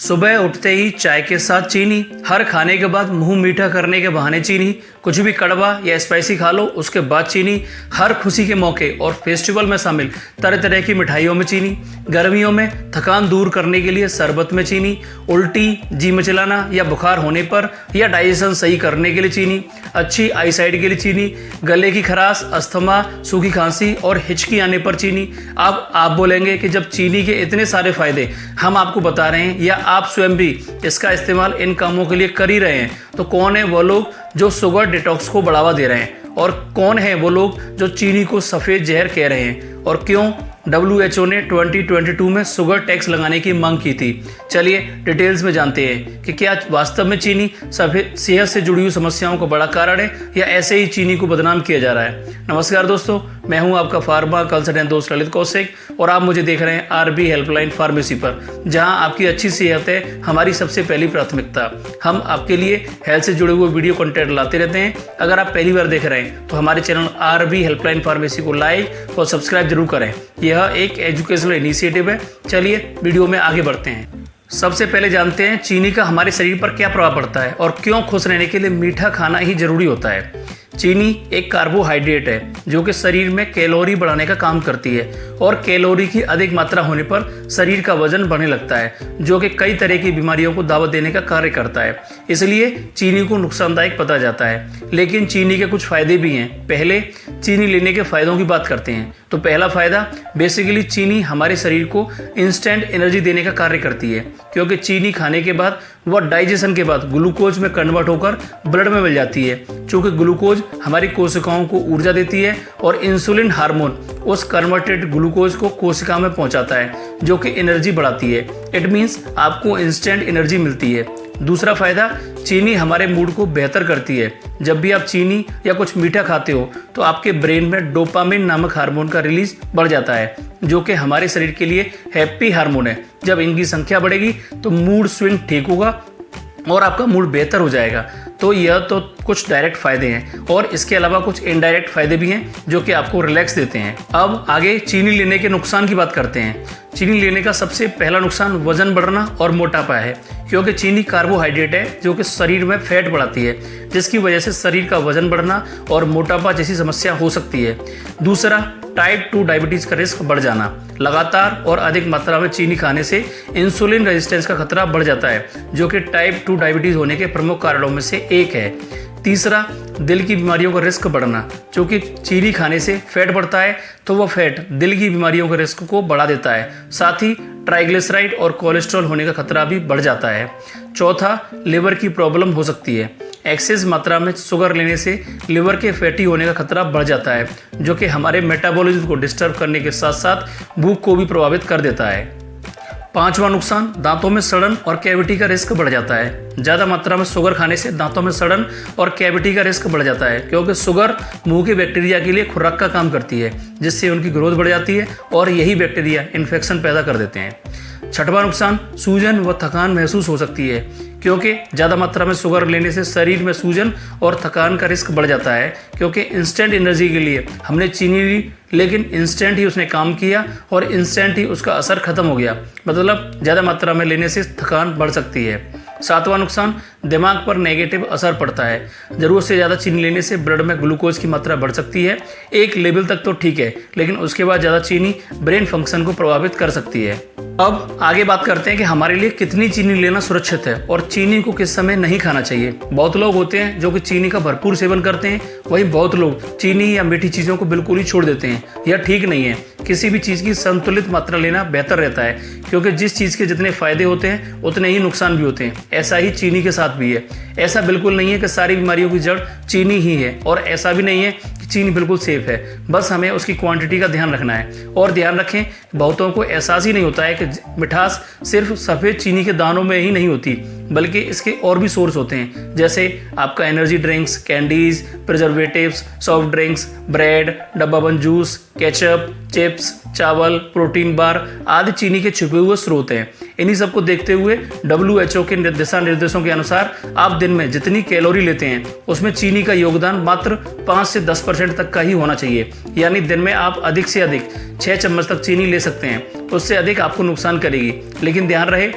सुबह उठते ही चाय के साथ चीनी, हर खाने के बाद मुंह मीठा करने के बहाने चीनी, कुछ भी कड़वा या स्पाइसी खा लो उसके बाद चीनी, हर खुशी के मौके और फेस्टिवल में शामिल तरह तरह की मिठाइयों में चीनी, गर्मियों में थकान दूर करने के लिए शरबत में चीनी, उल्टी, जी मचलाना या बुखार होने पर या डाइजेशन सही करने के लिए चीनी, अच्छी आईसाइट के लिए चीनी, गले की खराश, अस्थमा, सूखी खांसी और हिचकी आने पर चीनी। अब आप बोलेंगे कि जब चीनी के इतने सारे फायदे हम आपको बता रहे हैं या आप स्वयं भी इसका इस्तेमाल इन कामों के लिए कर ही रहे हैं, तो कौन है वो लोग जो शुगर डिटॉक्स को बढ़ावा दे रहे हैं और कौन है वो लोग जो चीनी को सफ़ेद जहर कह रहे हैं और क्यों WHO ने 2022 में शुगर टैक्स लगाने की मांग की थी। चलिए डिटेल्स में जानते हैं कि क्या वास्तव में चीनी सेहत से जुड़ी हुई समस्याओं का बड़ा कारण है या ऐसे ही चीनी को बदनाम किया जा रहा है। नमस्कार दोस्तों, मैं हूं आपका फार्मा कंसल्टेंट दोस्त ललित कौशिक और आप मुझे देख रहे हैं RB हेल्पलाइन फार्मेसी पर, जहां आपकी अच्छी सेहत है हमारी सबसे पहली प्राथमिकता। हम आपके लिए हेल्थ से जुड़े हुए वीडियो कंटेंट लाते रहते हैं। अगर आप पहली बार देख रहे हैं तो हमारे चैनल RB हेल्पलाइन फार्मेसी को लाइक और सब्सक्राइब जरूर करें। यह एक एजुकेशनल इनिशिएटिव है। चलिए वीडियो में आगे बढ़ते हैं। सबसे पहले जानते हैं चीनी का हमारे शरीर पर क्या प्रभाव पड़ता है और क्यों खुश रहने के लिए मीठा खाना ही जरूरी होता है। चीनी एक कार्बोहाइड्रेट है जो कि शरीर में कैलोरी बढ़ाने का काम करती है और कैलोरी की अधिक मात्रा होने पर शरीर का वजन बढ़ने लगता है, जो कि कई तरह की बीमारियों को दावत देने का कार्य करता है। इसलिए चीनी को नुकसानदायक पता जाता है, लेकिन चीनी के कुछ फायदे भी हैं। पहले चीनी लेने के फायदों की बात करते हैं। तो पहला फायदा, बेसिकली चीनी हमारे शरीर को इंस्टेंट एनर्जी देने का कार्य करती है, क्योंकि चीनी खाने के बाद वह डाइजेशन के बाद ग्लूकोज में कन्वर्ट होकर ब्लड में मिल जाती है। चूँकि ग्लूकोज हमारी कोशिकाओं को ऊर्जा देती है और इंसुलिन हार्मोन उस कन्वर्टेड ग्लूकोज को कोशिका में पहुंचाता है, जो कि एनर्जी बढ़ाती है। इट मीन्स आपको इंस्टेंट एनर्जी मिलती है। दूसरा फायदा, चीनी हमारे मूड को बेहतर करती है। जब भी आप चीनी या कुछ मीठा खाते हो तो आपके ब्रेन में डोपामिन नामक हार्मोन का रिलीज बढ़ जाता है, जो कि हमारे शरीर के लिए हैप्पी हार्मोन है। जब इनकी संख्या बढ़ेगी तो मूड स्विंग ठीक होगा और आपका मूड बेहतर हो जाएगा। तो यह तो कुछ डायरेक्ट फायदे हैं और इसके अलावा कुछ इनडायरेक्ट फायदे भी हैं जो कि आपको रिलैक्स देते हैं। अब आगे चीनी लेने के नुकसान की बात करते हैं। चीनी लेने का सबसे पहला नुकसान वजन बढ़ना और मोटापा है, क्योंकि चीनी कार्बोहाइड्रेट है जो कि शरीर में फैट बढ़ाती है, जिसकी वजह से शरीर का वजन बढ़ना और मोटापा जैसी समस्या हो सकती है। दूसरा, टाइप 2 डायबिटीज़ का रिस्क बढ़ जाना। लगातार और अधिक मात्रा में चीनी खाने से इंसुलिन रेजिस्टेंस का खतरा बढ़ जाता है, जो कि टाइप 2 डायबिटीज़ होने के प्रमुख कारणों में से एक है। तीसरा, दिल की बीमारियों का रिस्क बढ़ना। क्योंकि चीनी खाने से फैट बढ़ता है तो वह फैट दिल की बीमारियों के रिस्क को बढ़ा देता है। साथ ही ट्राइग्लिसराइड और कोलेस्ट्रॉल होने का खतरा भी बढ़ जाता है। चौथा, लिवर की प्रॉब्लम हो सकती है। एक्सेस मात्रा में शुगर लेने से लिवर के फैटी होने का खतरा बढ़ जाता है, जो कि हमारे मेटाबॉलिज्म को डिस्टर्ब करने के साथ साथ भूख को भी प्रभावित कर देता है। पांचवा नुकसान, दांतों में सड़न और कैविटी का रिस्क बढ़ जाता है। ज़्यादा मात्रा में शुगर खाने से दांतों में सड़न और कैविटी का रिस्क बढ़ जाता है, क्योंकि शुगर मुंह के बैक्टीरिया के लिए खुराक का काम करती है, जिससे उनकी ग्रोथ बढ़ जाती है और यही बैक्टीरिया इन्फेक्शन पैदा कर देते हैं। छठवां नुकसान, सूजन व थकान महसूस हो सकती है, क्योंकि ज़्यादा मात्रा में शुगर लेने से शरीर में सूजन और थकान का रिस्क बढ़ जाता है, क्योंकि इंस्टेंट एनर्जी के लिए हमने चीनी ली, लेकिन इंस्टेंट ही उसने काम किया और इंस्टेंट ही उसका असर खत्म हो गया। मतलब ज़्यादा मात्रा में लेने से थकान बढ़ सकती है। सातवां नुकसान, दिमाग पर नेगेटिव असर पड़ता है। ज़रूरत से ज़्यादा चीनी लेने से ब्लड में ग्लूकोज की मात्रा बढ़ सकती है। एक लेवल तक तो ठीक है, लेकिन उसके बाद ज़्यादा चीनी ब्रेन फंक्शन को प्रभावित कर सकती है। अब आगे बात करते हैं कि हमारे लिए कितनी चीनी लेना सुरक्षित है और चीनी को किस समय नहीं खाना चाहिए। बहुत लोग होते हैं जो कि चीनी का भरपूर सेवन करते हैं, वहीं बहुत लोग चीनी या मीठी चीज़ों को बिल्कुल ही छोड़ देते हैं। यह ठीक नहीं है। किसी भी चीज़ की संतुलित मात्रा लेना बेहतर रहता है, क्योंकि जिस चीज़ के जितने फायदे होते हैं उतने ही नुकसान भी होते हैं। ऐसा ही चीनी के साथ भी है। ऐसा बिल्कुल नहीं है कि सारी बीमारियों की जड़ चीनी ही है, और ऐसा भी नहीं है कि चीनी बिल्कुल सेफ है। बस हमें उसकी क्वांटिटी का ध्यान रखना है। और ध्यान रखें, बहुतों को एहसास ही नहीं होता है कि मिठास सिर्फ सफ़ेद चीनी के दानों में ही नहीं होती, बल्कि इसके और भी सोर्स होते हैं, जैसे आपका energy drinks, candies, preservatives, soft drinks, bread, डब्बाबंद जूस, केचप, चिप्स, चावल, प्रोटीन बार आदि चीनी के छुपे हुए स्रोत हैं। इन्हीं सबको देखते हुए WHO के दिशा निर्देशों के अनुसार आप दिन में जितनी कैलोरी लेते हैं उसमें चीनी का योगदान मात्र 5 से 10% तक का ही होना चाहिए। यानी दिन में आप अधिक से अधिक 6 चम्मच तक चीनी ले सकते हैं, उससे अधिक आपको नुकसान करेगी। लेकिन ध्यान रहे,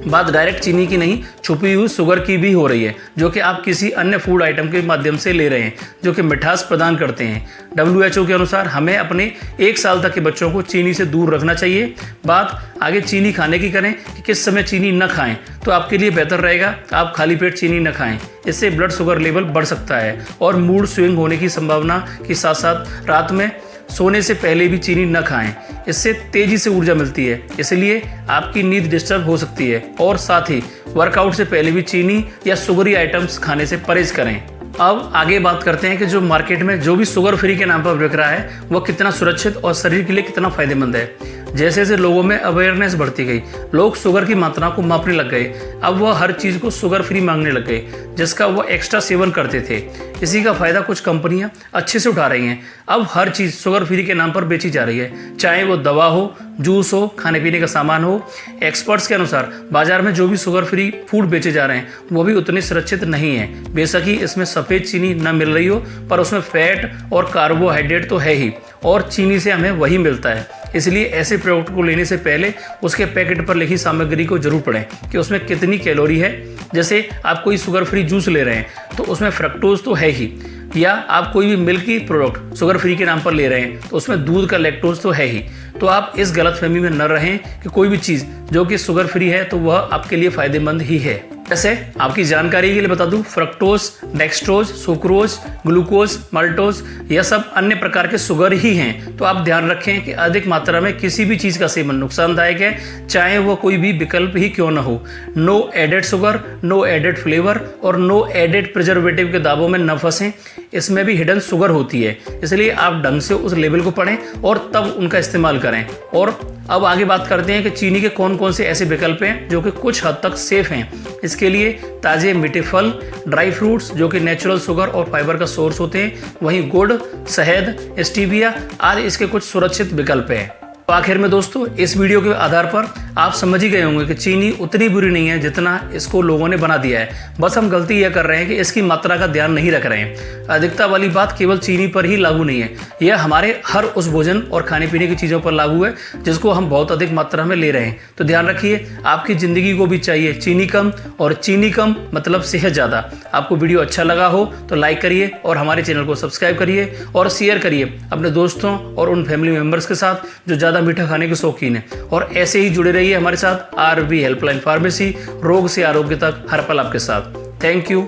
बात डायरेक्ट चीनी की नहीं, छुपी हुई शुगर की भी हो रही है, जो कि आप किसी अन्य फूड आइटम के माध्यम से ले रहे हैं, जो कि मिठास प्रदान करते हैं। WHO के अनुसार हमें अपने 1 साल तक के बच्चों को चीनी से दूर रखना चाहिए। बात आगे चीनी खाने की करें कि किस समय चीनी न खाएं, तो आपके लिए बेहतर रहेगा आप खाली पेट चीनी न खाएं। इससे ब्लड शुगर लेवल बढ़ सकता है और मूड स्विंग होने की संभावना के साथ साथ रात में सोने से पहले भी चीनी न खाएं। इससे तेजी से ऊर्जा मिलती है, इसलिए आपकी नींद डिस्टर्ब हो सकती है। और साथ ही वर्कआउट से पहले भी चीनी या शुगरी आइटम्स खाने से परहेज करें। अब आगे बात करते हैं कि जो मार्केट में जो भी शुगर फ्री के नाम पर बिक रहा है वह कितना सुरक्षित और शरीर के लिए कितना फायदेमंद है। जैसे जैसे लोगों में अवेयरनेस बढ़ती गई, लोग शुगर की मात्रा को मापने लग गए। अब वह हर चीज़ को शुगर फ्री मांगने लग गए, जिसका वह एक्स्ट्रा सेवन करते थे। इसी का फायदा कुछ कंपनियां अच्छे से उठा रही हैं। अब हर चीज़ शुगर फ्री के नाम पर बेची जा रही है, चाहे वो दवा हो, जूस हो, खाने पीने का सामान हो। एक्सपर्ट्स के अनुसार बाजार में जो भी शुगर फ्री फूड बेचे जा रहे हैं वो भी उतने सुरक्षित नहीं है। बेशक ही इसमें सफ़ेद चीनी न मिल रही हो, पर उसमें फैट और कार्बोहाइड्रेट तो है ही, और चीनी से हमें वही मिलता है। इसलिए ऐसे प्रोडक्ट को लेने से पहले उसके पैकेट पर लिखी सामग्री को जरूर पढ़ें कि उसमें कितनी कैलोरी है। जैसे आप कोई शुगर फ्री जूस ले रहे हैं तो उसमें फ्रक्टोज तो है ही, या आप कोई भी मिल्की प्रोडक्ट शुगर फ्री के नाम पर ले रहे हैं तो उसमें दूध का लैक्टोज तो है ही। तो आप इस गलतफहमी में न रहें कि कोई भी चीज़ जो कि शुगर फ्री है तो वह आपके लिए फ़ायदेमंद ही है। वैसे आपकी जानकारी के लिए बता दूं, fructose, dextrose, sucrose, glucose, maltose यह सब अन्य प्रकार के शुगर ही हैं। तो आप ध्यान रखें कि अधिक मात्रा में किसी भी चीज़ का सेवन नुकसानदायक है, चाहे वह कोई भी विकल्प ही क्यों न हो। No added sugar, no added flavour और नो एडेड प्रिजर्वेटिव के दावों में न फंसें। इसमें भी हिडन शुगर होती है, इसलिए आप ढंग से उस लेबल को पढ़ें और तब उनका इस्तेमाल करें। और अब आगे बात करते हैं कि चीनी के कौन कौन से ऐसे विकल्प हैं जो कि कुछ हद तक सेफ हैं। इसके लिए ताज़े मीठे फल, ड्राई फ्रूट्स जो कि नेचुरल शुगर और फाइबर का सोर्स होते हैं, वहीं गुड़, शहद, स्टीविया आदि इसके कुछ सुरक्षित विकल्प हैं। तो आखिर में दोस्तों, इस वीडियो के आधार पर आप समझ ही गए होंगे कि चीनी उतनी बुरी नहीं है जितना इसको लोगों ने बना दिया है। बस हम गलती यह कर रहे हैं कि इसकी मात्रा का ध्यान नहीं रख रहे हैं। अधिकता वाली बात केवल चीनी पर ही लागू नहीं है, यह हमारे हर उस भोजन और खाने पीने की चीज़ों पर लागू है जिसको हम बहुत अधिक मात्रा में ले रहे हैं। तो ध्यान रखिए, आपकी ज़िंदगी को भी चाहिए चीनी कम, और चीनी कम मतलब सेहत ज़्यादा। आपको वीडियो अच्छा लगा हो तो लाइक करिए और हमारे चैनल को सब्सक्राइब करिए और शेयर करिए अपने दोस्तों और उन फैमिली मेम्बर्स के साथ जो ज़्यादा मीठा खाने के शौकीन है। और ऐसे ही जुड़े रहिए हमारे साथ। RV हेल्पलाइन फार्मेसी, रोग से आरोग्य तक हर पल आपके साथ। Thank you.